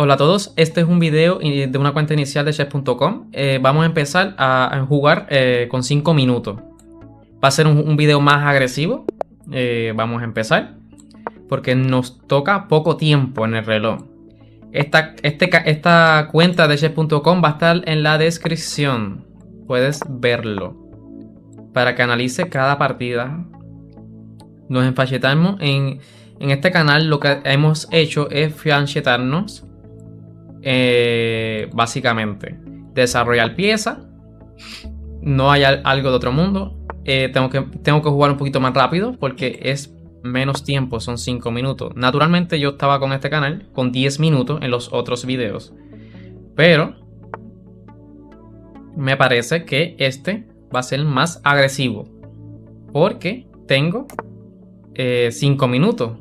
Hola a todos, este es un video de una cuenta inicial de chess.com. Vamos a empezar a jugar con 5 minutos. Va a ser un video más agresivo. Vamos a empezar porque nos toca poco tiempo en el reloj. Esta cuenta de chess.com va a estar en la descripción. Puedes verlo para que analice cada partida. Nos enfachetamos en este canal. Lo que hemos hecho es fianchetarnos. Básicamente desarrollar piezas. No hay algo de otro mundo. Tengo que jugar un poquito más rápido porque es menos tiempo, son 5 minutos. Naturalmente yo estaba con este canal con 10 minutos en los otros videos, pero me parece que este va a ser más agresivo porque tengo 5 minutos.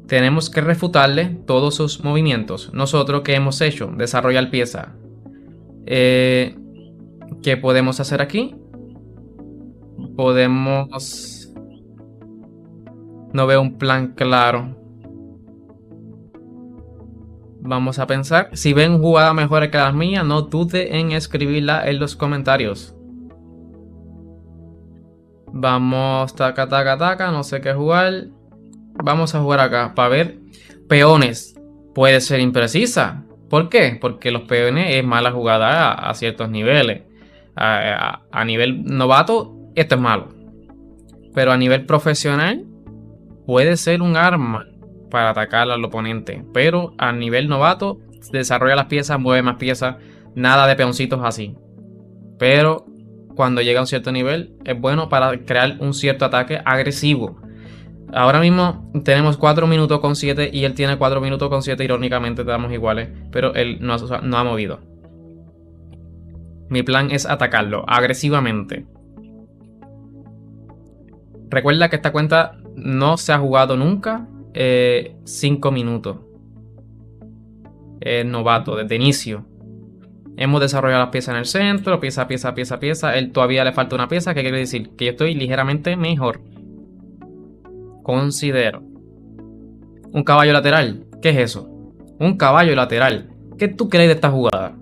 Tenemos que refutarle todos sus movimientos. Nosotros, ¿qué hemos hecho? Desarrollar pieza. ¿Qué podemos hacer aquí? Podemos... No veo un plan claro. Vamos a pensar. Si ven jugadas mejores que las mías, no dude en escribirla en los comentarios. Vamos, taca, taca, taca. No sé qué jugar. Vamos a jugar acá para ver. Peones. Puede ser imprecisa. ¿Por qué? Porque los peones es mala jugada a ciertos niveles. A nivel novato, esto es malo. Pero a nivel profesional, puede ser un arma para atacar al oponente. Pero a nivel novato, desarrolla las piezas, mueve más piezas. Nada de peoncitos así. Pero cuando llega a un cierto nivel, es bueno para crear un cierto ataque agresivo. Ahora mismo tenemos 4 minutos con 7 y él tiene 4 minutos con 7. Irónicamente estamos iguales, pero él no ha movido. Mi plan es atacarlo agresivamente. Recuerda que esta cuenta no se ha jugado nunca 5 minutos. Es novato, desde inicio. Hemos desarrollado las piezas en el centro, pieza, pieza, pieza, pieza. Él todavía le falta una pieza, ¿qué quiere decir? Que yo estoy ligeramente mejor. Considero. Un caballo lateral. ¿Qué es eso? Un caballo lateral. ¿Qué tú crees de esta jugada?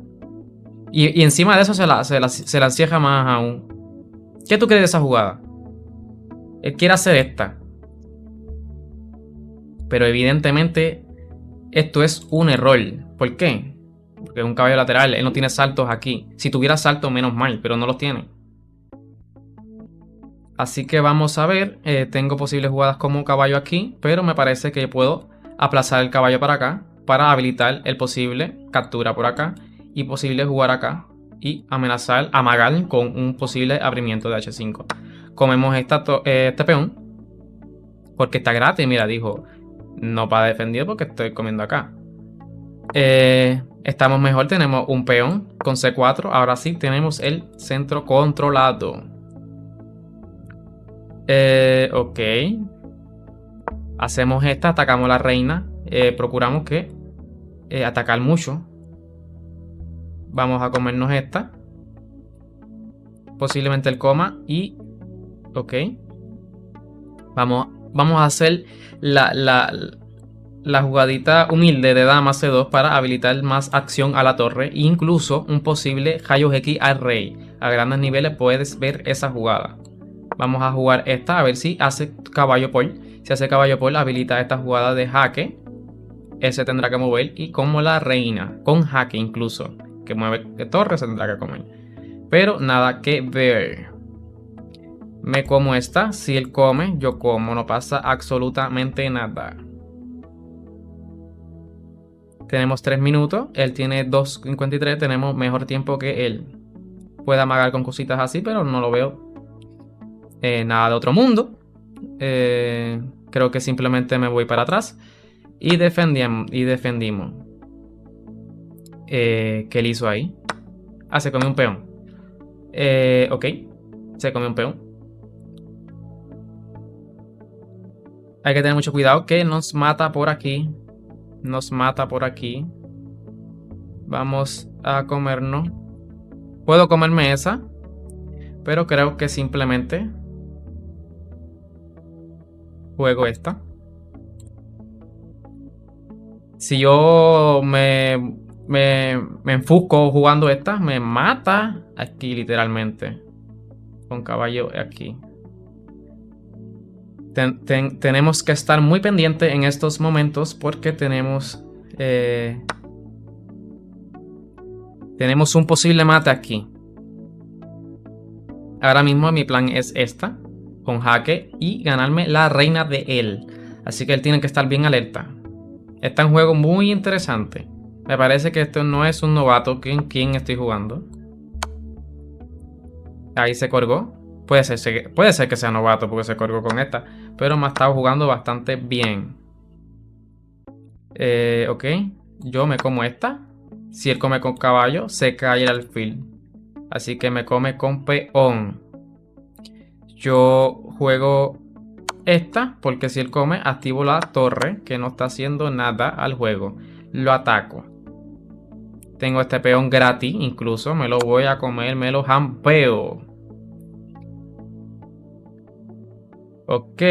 Y encima de eso se la encieja más aún. ¿Qué tú crees de esa jugada? Él quiere hacer esta. Pero evidentemente esto es un error. ¿Por qué? Porque es un caballo lateral. Él no tiene saltos aquí. Si tuviera saltos, menos mal, pero no los tiene. Así que vamos a ver. Tengo posibles jugadas como caballo aquí, pero me parece que puedo aplazar el caballo para acá para habilitar el posible captura por acá y posible jugar acá y amenazar, amagar con un posible abrimiento de H5. Comemos este peón porque está gratis. Mira, dijo, no para defender porque estoy comiendo acá. Estamos mejor, tenemos un peón con C4. Ahora sí tenemos el centro controlado. Ok. Hacemos esta, atacamos a la reina. Procuramos que atacar mucho. Vamos a comernos esta. Posiblemente el coma. Y... Ok. Vamos a hacer la jugadita humilde de dama C2 para habilitar más acción a la torre. E incluso un posible Rayo X al rey. A grandes niveles puedes ver esa jugada. Vamos a jugar esta, a ver si hace caballo por. Si hace caballo por, habilita esta jugada de jaque. Ese tendrá que mover. Y como la reina, con jaque incluso, que mueve torre, se tendrá que comer. Pero nada que ver. Me como esta. Si él come, yo como. No pasa absolutamente nada. Tenemos 3 minutos. Él tiene 2:53. Tenemos mejor tiempo que él. Puede amagar con cositas así, pero no lo veo nada de otro mundo. Creo que simplemente me voy para atrás. Y defendimos. ¿Qué él hizo ahí? Ah, se comió un peón. Ok. Se comió un peón. Hay que tener mucho cuidado que nos mata por aquí. Nos mata por aquí. Vamos a comernos. Puedo comerme esa. Pero creo que simplemente juego esta. Si yo me enfusco jugando esta, me mata aquí literalmente. Con caballo aquí. Tenemos que estar muy pendientes en estos momentos porque tenemos un posible mate aquí. Ahora mismo mi plan es esta, con jaque y ganarme la reina de él. Así que él tiene que estar bien alerta. Está un juego muy interesante. Me parece que esto no es un novato. ¿Quién estoy jugando? Ahí se colgó. Puede ser que sea novato porque se colgó con esta. Pero me ha estado jugando bastante bien. Ok. Yo me como esta. Si él come con caballo, se cae el alfil. Así que me come con peón. Yo juego esta porque si él come, activo la torre que no está haciendo nada al juego. Lo ataco. Tengo este peón gratis, incluso me lo voy a comer, me lo jampeo. Ok.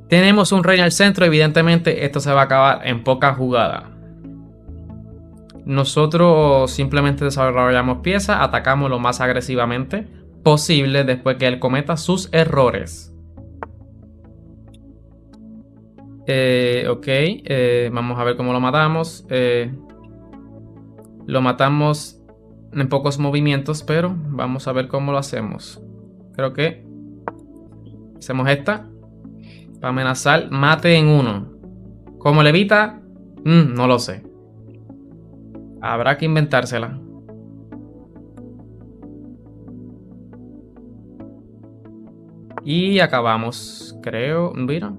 Tenemos un rey al centro, evidentemente esto se va a acabar en pocas jugadas. Nosotros simplemente desarrollamos piezas, atacamos lo más agresivamente posible después que él cometa sus errores. Ok, vamos a ver cómo lo matamos. Lo matamos en pocos movimientos, pero vamos a ver cómo lo hacemos. Creo que hacemos esta para amenazar mate en uno. ¿Cómo le evita? No lo sé. Habrá que inventársela. Y acabamos, creo. Mira.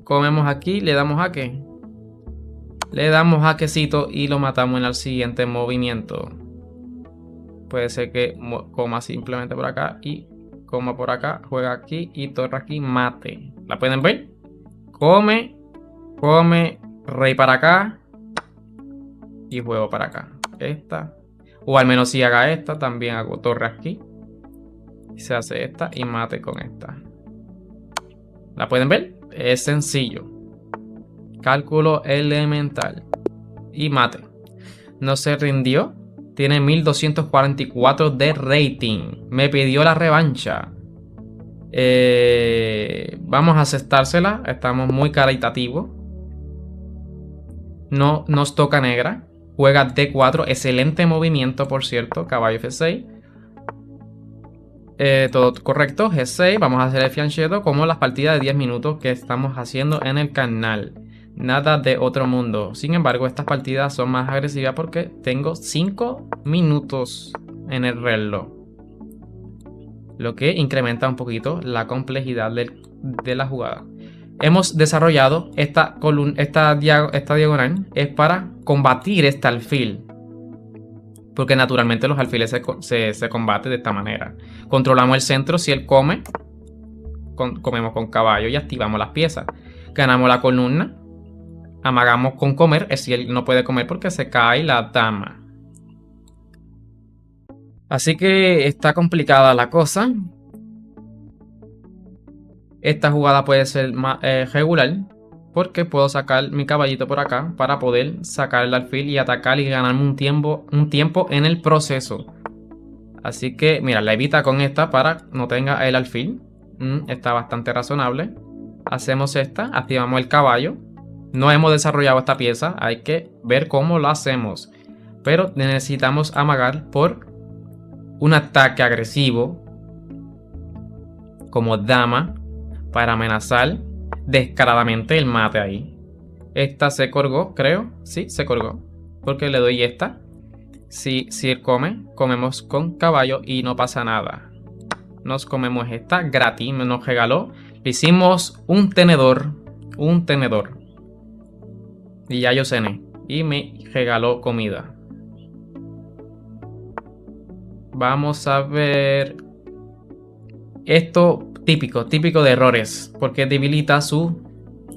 Comemos aquí, le damos jaque. Le damos jaquecito y lo matamos en el siguiente movimiento. Puede ser que coma simplemente por acá y coma por acá, juega aquí y torre aquí, mate. ¿La pueden ver? Come, rey para acá y juego para acá. Esta. O al menos si haga esta, también hago torre aquí. Y se hace esta y mate con esta. ¿La pueden ver? Es sencillo. Cálculo elemental. Y mate. No se rindió. Tiene 1244 de rating. Me pidió la revancha. Vamos a aceptársela. Estamos muy caritativos. No nos toca negra. Juega D4. Excelente movimiento, por cierto. Caballo F6. Todo correcto. G6. Vamos a hacer el fianchetto como las partidas de 10 minutos que estamos haciendo en el canal. Nada de otro mundo. Sin embargo, estas partidas son más agresivas porque tengo 5 minutos en el reloj. Lo que incrementa un poquito la complejidad de la jugada. Hemos desarrollado esta diagonal. Es para combatir este alfil. Porque naturalmente los alfiles se combaten de esta manera. Controlamos el centro. Si él come, comemos con caballo y activamos las piezas. Ganamos la columna. Amagamos con comer. Es si él no puede comer porque se cae la dama. Así que está complicada la cosa. Esta jugada puede ser más regular. Porque puedo sacar mi caballito por acá para poder sacar el alfil y atacar y ganarme un tiempo en el proceso. Así que, mira, la evita con esta para no tenga el alfil. Está bastante razonable. Hacemos esta, activamos el caballo. No hemos desarrollado esta pieza, hay que ver cómo lo hacemos. Pero necesitamos amagar por un ataque agresivo como dama para amenazar descaradamente el mate ahí. Esta se colgó, creo. Sí, se colgó. Porque le doy esta. Si él come, comemos con caballo y no pasa nada. Nos comemos esta gratis, nos regaló. Le hicimos un tenedor. Un tenedor. Y ya yo cené. Y me regaló comida. Vamos a ver. Esto típico de errores. Porque debilita su...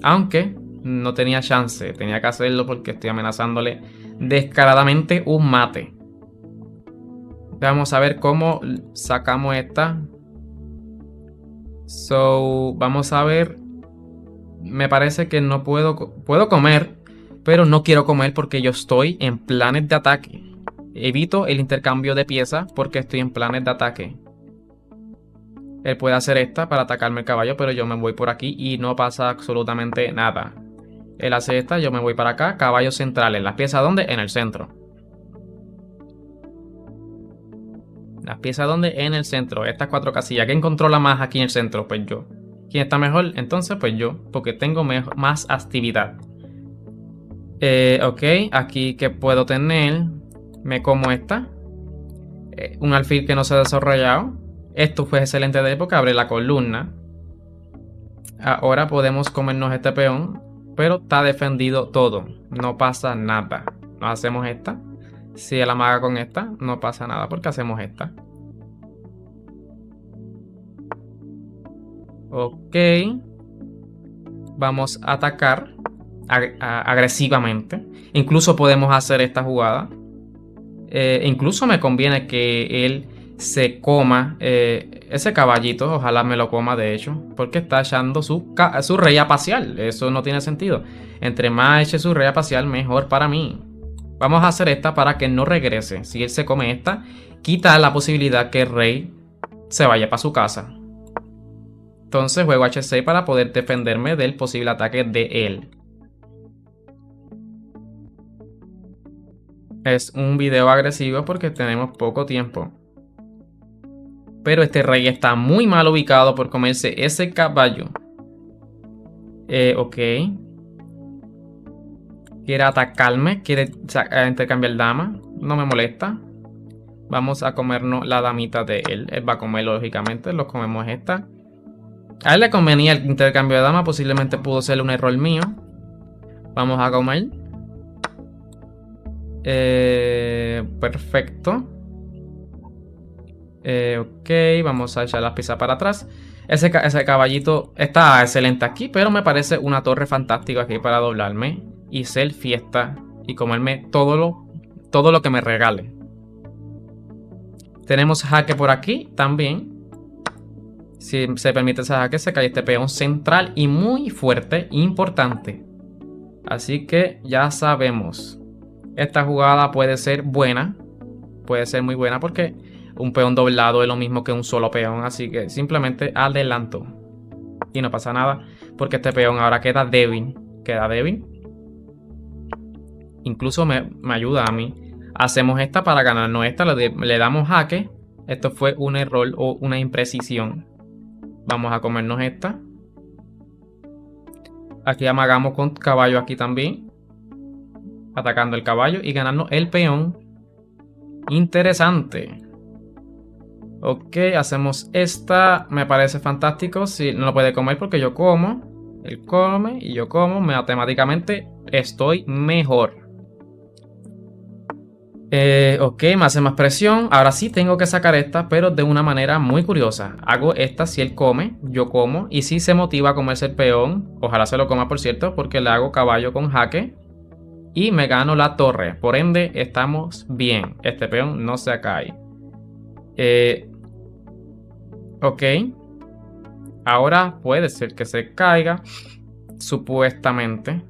Aunque no tenía chance. Tenía que hacerlo porque estoy amenazándole descaradamente un mate. Vamos a ver cómo sacamos esta. Vamos a ver. me parece que no puedo comer, pero no quiero comer porque yo estoy en planes de ataque. Evito el intercambio de piezas porque estoy en planes de ataque. Él puede hacer esta para atacarme el caballo, pero yo me voy por aquí y no pasa absolutamente nada. Él hace esta, yo me voy para acá. Caballos centrales. ¿Las piezas dónde? En el centro. ¿Las piezas dónde? En el centro. Estas 4 casillas. ¿Quién controla más aquí en el centro? Pues yo. ¿Quién está mejor? Entonces pues yo, porque tengo más actividad. Ok, aquí que puedo tener. Me como esta. Un alfil que no se ha desarrollado. Esto fue excelente de época. Abre la columna. Ahora podemos comernos este peón. Pero está defendido todo. No pasa nada. Nos hacemos esta. Si él amaga con esta, no pasa nada porque hacemos esta. Ok. Vamos a atacar agresivamente. Incluso podemos hacer esta jugada. Incluso me conviene que él se coma ese caballito. Ojalá me lo coma de hecho. Porque está echando su rey apacial. Eso no tiene sentido. Entre más eche su rey apacial, mejor para mí. Vamos a hacer esta para que no regrese. Si él se come esta, quita la posibilidad que el rey se vaya para su casa. Entonces juego H6 para poder defenderme del posible ataque de él. Es un video agresivo porque tenemos poco tiempo. Pero este rey está muy mal ubicado por comerse ese caballo. Ok. Quiere atacarme, quiere intercambiar dama. No me molesta. Vamos a comernos la damita de él. Él va a comer lógicamente, lo comemos esta. A él le convenía el intercambio de dama, posiblemente pudo ser un error mío. Vamos a comer. Perfecto. Ok, vamos a echar las piezas para atrás. Ese caballito está excelente aquí, pero me parece una torre fantástica aquí para doblarme y ser fiesta y comerme todo lo que me regale. Tenemos jaque por aquí también. Si se permite ese jaque, se cae este peón central y muy fuerte, importante. Así que ya sabemos. Esta jugada puede ser buena. Puede ser muy buena porque un peón doblado es lo mismo que un solo peón. Así que simplemente adelanto. Y no pasa nada porque este peón ahora queda débil. Queda débil. Incluso me ayuda a mí. Hacemos esta para ganarnos esta. Le damos jaque. Esto fue un error o una imprecisión. Vamos a comernos esta. Aquí amagamos con caballo aquí también. Atacando el caballo y ganarnos el peón. Interesante. Ok, hacemos esta. Me parece fantástico. Si no lo puede comer porque yo como. Él come y yo como. Matemáticamente estoy mejor. Ok, me hace más presión. Ahora sí tengo que sacar esta, pero de una manera muy curiosa. Hago esta si él come, yo como. Y si se motiva a comerse el peón, ojalá se lo coma por cierto, porque le hago caballo con jaque. Y me gano la torre. Por ende, estamos bien. Este peón no se cae. Ok. Ahora puede ser que se caiga. Supuestamente.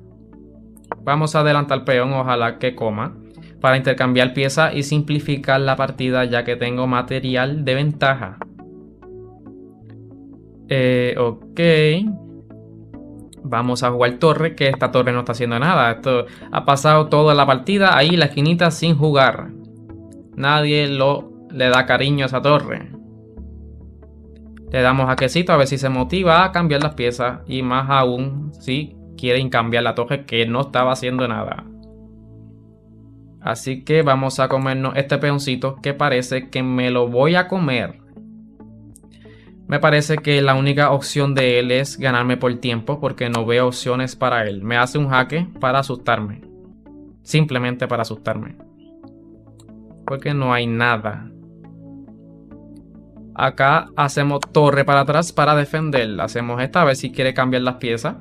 Vamos a adelantar el peón, ojalá que coma. Para intercambiar piezas y simplificar la partida ya que tengo material de ventaja. Ok. Vamos a jugar torre, que esta torre no está haciendo nada. Esto ha pasado toda la partida ahí en la esquinita sin jugar. Nadie le da cariño a esa torre. Le damos a quesito a ver si se motiva a cambiar las piezas. Y más aún si quieren cambiar la torre que no estaba haciendo nada. Así que vamos a comernos este peoncito que parece que me lo voy a comer. Me parece que la única opción de él es ganarme por tiempo porque no veo opciones para él. Me hace un jaque para asustarme. Simplemente para asustarme. Porque no hay nada. Acá hacemos torre para atrás para defenderla. Hacemos esta a ver si quiere cambiar las piezas.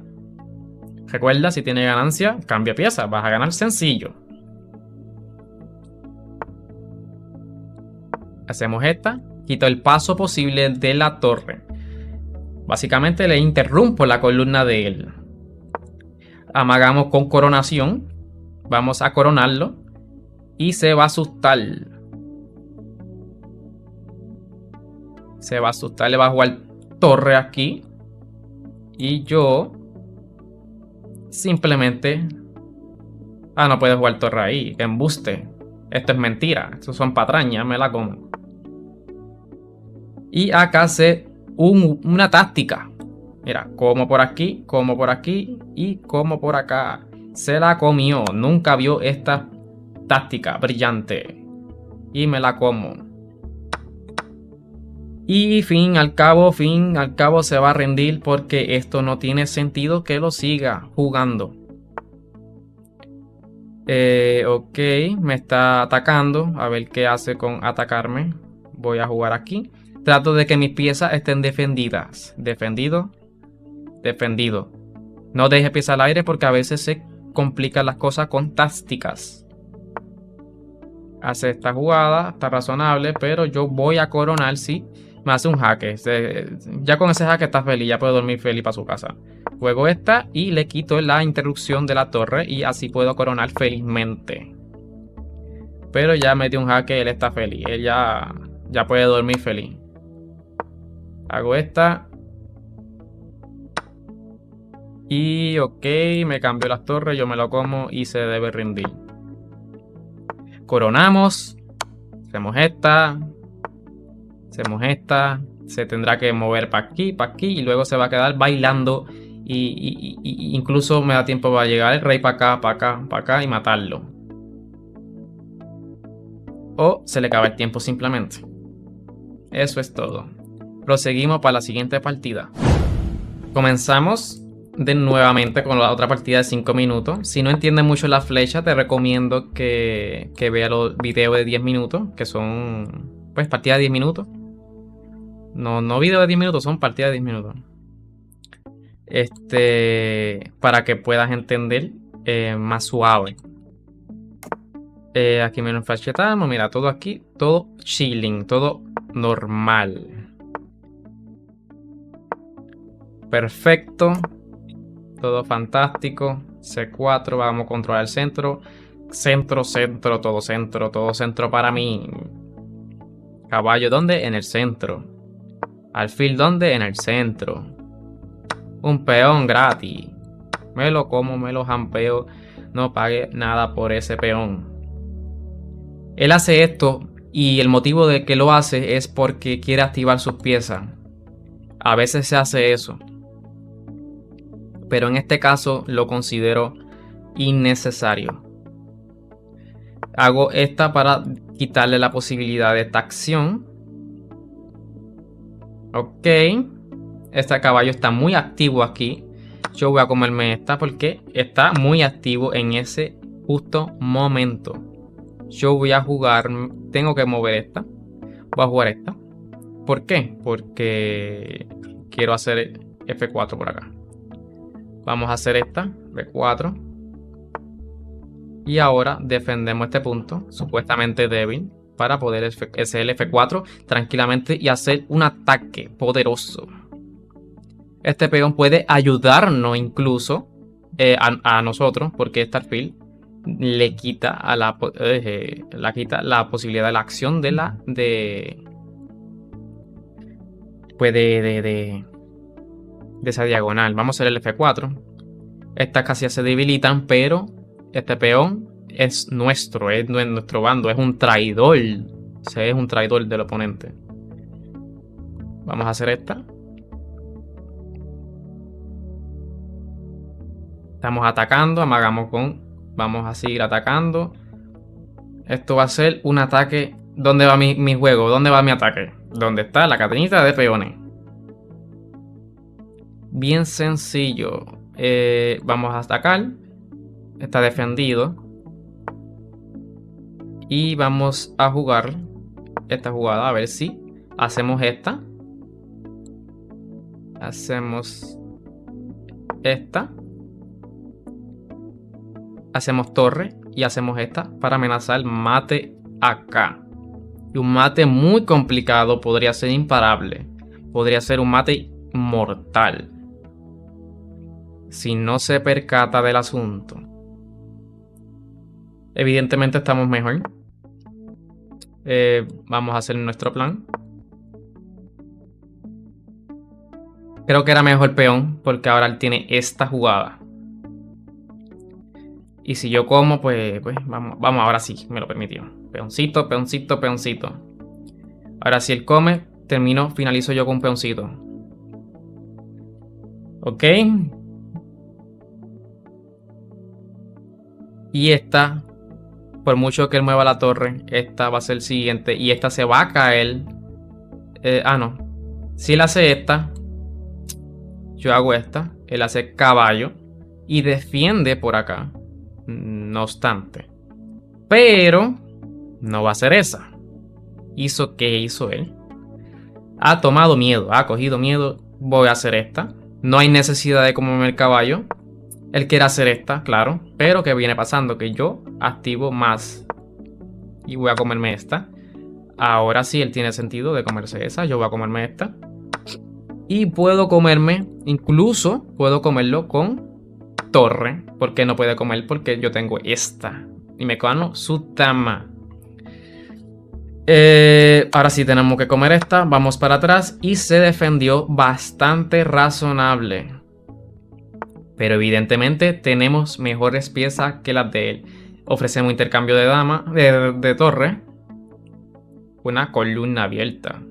Recuerda, si tiene ganancia, cambia piezas. Vas a ganar sencillo. Hacemos esta. Quito el paso posible de la torre. Básicamente le interrumpo la columna de él. Amagamos con coronación. Vamos a coronarlo. Y se va a asustar. Se va a asustar. Le va a jugar torre aquí. Y yo simplemente... Ah, no puede jugar torre ahí. Que embuste. Esto es mentira. Estos son patrañas. Me la como. Y acá hace una táctica. Mira, como por aquí y como por acá. Se la comió. Nunca vio esta táctica brillante. Y me la como. Y fin al cabo se va a rendir porque esto no tiene sentido que lo siga jugando. Ok, me está atacando. A ver qué hace con atacarme. Voy a jugar aquí. Trato de que mis piezas estén defendidas. Defendido. Defendido. No deje pieza al aire porque a veces se complican las cosas con tácticas. Hace esta jugada. Está razonable. Pero yo voy a coronar si me hace un jaque. Ya con ese jaque está feliz. Ya puede dormir feliz para su casa. Juego esta y le quito la interrupción de la torre. Y así puedo coronar felizmente. Pero ya me dio un jaque. Él está feliz. Él ya puede dormir feliz. Hago esta. Y ok, me cambió las torres. Yo me lo como y se debe rendir. Coronamos. Hacemos esta. Hacemos esta. Se tendrá que mover para aquí. Y luego se va a quedar bailando. Y incluso me da tiempo para llegar el rey para acá y matarlo. O se le acaba el tiempo simplemente. Eso es todo. Proseguimos para la siguiente partida. Comenzamos nuevamente con la otra partida de 5 minutos. Si no entiendes mucho la flecha, te recomiendo que veas los videos de 10 minutos. Que son pues partidas de 10 minutos. No videos de 10 minutos, son partidas de 10 minutos. Para que puedas entender más suave. Aquí menos flashetamos. Mira, todo aquí, todo chilling, todo normal. Perfecto. Todo fantástico. C4, vamos a controlar el centro. Centro, todo centro para mí. Caballo, ¿dónde? En el centro. Alfil, ¿dónde? En el centro. Un peón gratis. Me lo como, me lo jampeo. No pague nada por ese peón. Él hace esto y el motivo de que lo hace es porque quiere activar sus piezas. A veces se hace eso. Pero en este caso lo considero innecesario. Hago esta para quitarle la posibilidad de esta acción. Ok. Este caballo está muy activo aquí. Yo voy a comerme esta porque está muy activo en ese justo momento. Yo voy a jugar. Tengo que mover esta. Voy a jugar esta. ¿Por qué? Porque quiero hacer F4 por acá. Vamos a hacer esta. B4. Y ahora defendemos este punto. Supuestamente débil. Para poder hacer el F4 tranquilamente y hacer un ataque poderoso. Este peón puede ayudarnos incluso a nosotros. Porque este alfil le quita a la posibilidad de la acción de esa diagonal. Vamos a hacer el F4. Estas casi se debilitan, pero este peón es nuestro bando, es un traidor. Es un traidor del oponente. Vamos a hacer esta. Estamos atacando, amagamos con... Vamos a seguir atacando. Esto va a ser un ataque. ¿Dónde va mi juego? ¿Dónde va mi ataque? ¿Dónde está la cadenita de peones? Bien sencillo. Vamos a atacar. Está defendido. Y vamos a jugar esta jugada. A ver si hacemos esta. Hacemos esta. Hacemos torre y hacemos esta para amenazar mate acá. Y un mate muy complicado, podría ser imparable. Podría ser un mate mortal. si no se percata del asunto. Evidentemente estamos mejor. Vamos a hacer nuestro plan. Creo que era mejor peón, porque ahora él tiene esta jugada. Y si yo como, pues vamos, ahora sí, me lo permitió. Peoncito, peoncito, peoncito. Ahora si él come, finalizo yo con un peoncito. Ok. Y esta, por mucho que él mueva la torre, esta va a ser el siguiente. Y esta se va a caer. No. Si él hace esta, yo hago esta. Él hace caballo. Y defiende por acá. No obstante. Pero no va a ser esa. ¿Qué hizo él? Ha tomado miedo. Ha cogido miedo. Voy a hacer esta. No hay necesidad de comerme el caballo. Él quiere hacer esta, claro. Pero ¿qué viene pasando? Que yo activo más. Y voy a comerme esta. Ahora sí, él tiene sentido de comerse esa. Yo voy a comerme esta. Y puedo comerme, incluso puedo comerlo con torre. ¿Por qué no puede comer? Porque yo tengo esta. Y me gano su tama. Ahora sí tenemos que comer esta. Vamos para atrás. Y se defendió bastante razonable. Pero evidentemente tenemos mejores piezas que las de él. Ofrecemos intercambio de dama, de torre. Una columna abierta.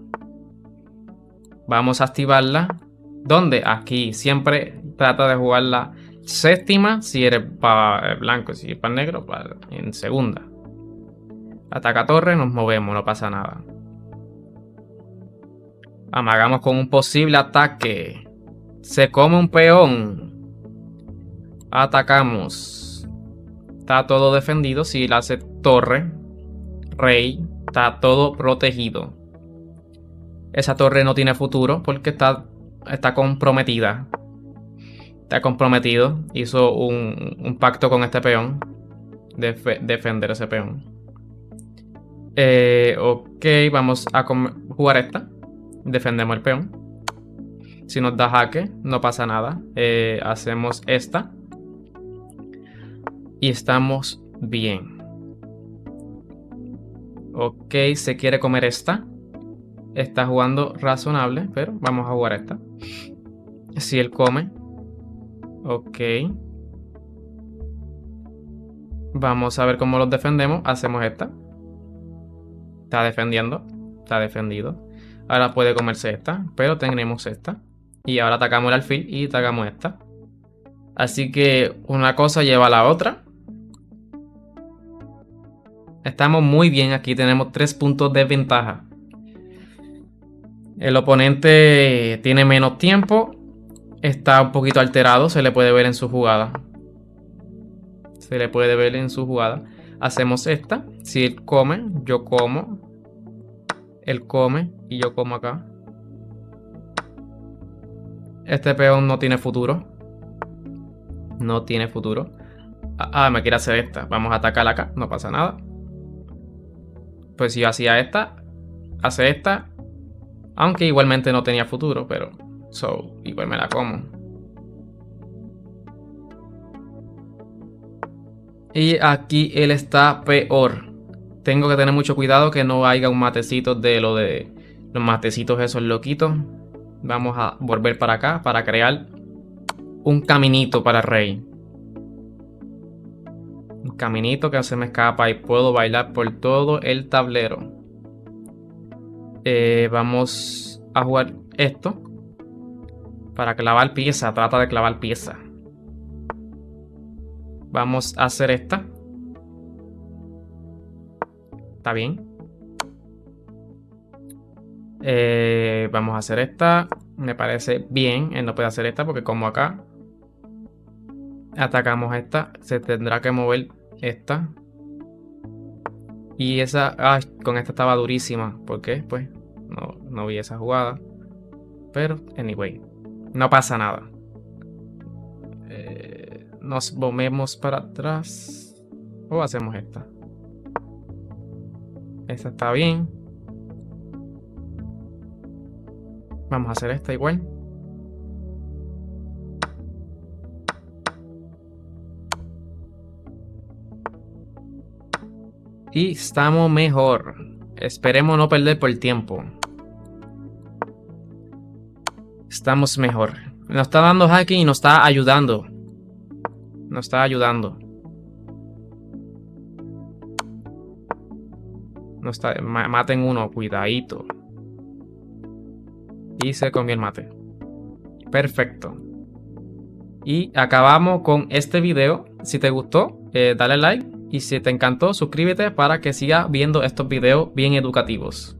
Vamos a activarla. ¿Dónde? Aquí. Siempre trata de jugar la séptima. Si eres para blanco, si eres para negro, en segunda. Ataca torre, nos movemos, no pasa nada. Amagamos con un posible ataque. Se come un peón. Atacamos. Está todo defendido. Si él hace torre, rey, está todo protegido. Esa torre no tiene futuro porque está comprometida. Está comprometido. Hizo un pacto con este peón. Defender ese peón. Ok, vamos a jugar esta. Defendemos el peón. Si nos da jaque, no pasa nada. Hacemos esta. Y estamos bien. Ok, se quiere comer esta. Está jugando razonable, pero vamos a jugar esta. Si él come. Ok. Vamos a ver cómo los defendemos. Hacemos esta. Está defendiendo. Está defendido. Ahora puede comerse esta. Pero tenemos esta. Y ahora atacamos el alfil y atacamos esta. Así que una cosa lleva a la otra. Estamos muy bien. Aquí tenemos 3 puntos de ventaja. El oponente tiene menos tiempo. Está un poquito alterado. Se le puede ver en su jugada. Se le puede ver en su jugada. Hacemos esta. Si él come, yo como. Él come y yo como acá. Este peón no tiene futuro. No tiene futuro. Me quiere hacer esta. Vamos a atacarla acá. No pasa nada. Pues si yo hacía esta, hace esta. Aunque igualmente no tenía futuro, pero igual me la como. Y aquí él está peor. Tengo que tener mucho cuidado que no haya un matecito de los matecitos esos loquitos. Vamos a volver para acá para crear un caminito para el rey. Un caminito que se me escapa y puedo bailar por todo el tablero. Vamos a jugar esto. Para clavar pieza. Trata de clavar pieza. Vamos a hacer esta. Está bien. Vamos a hacer esta. Me parece bien. Él no puede hacer esta porque como acá atacamos esta, se tendrá que mover esta. Y esa... con esta estaba durísima. ¿Por qué? Pues no vi esa jugada. Pero, anyway. No pasa nada. Nos movemos para atrás. O hacemos esta. Esta está bien. Vamos a hacer esta igual. Y estamos mejor. Esperemos no perder por el tiempo. Estamos mejor. Nos está dando jaque y nos está ayudando. Nos está ayudando. Maten uno, cuidadito. Y se comió el mate. Perfecto. Y acabamos con este video. Si te gustó, dale like. Y si te encantó, suscríbete para que sigas viendo estos videos bien educativos.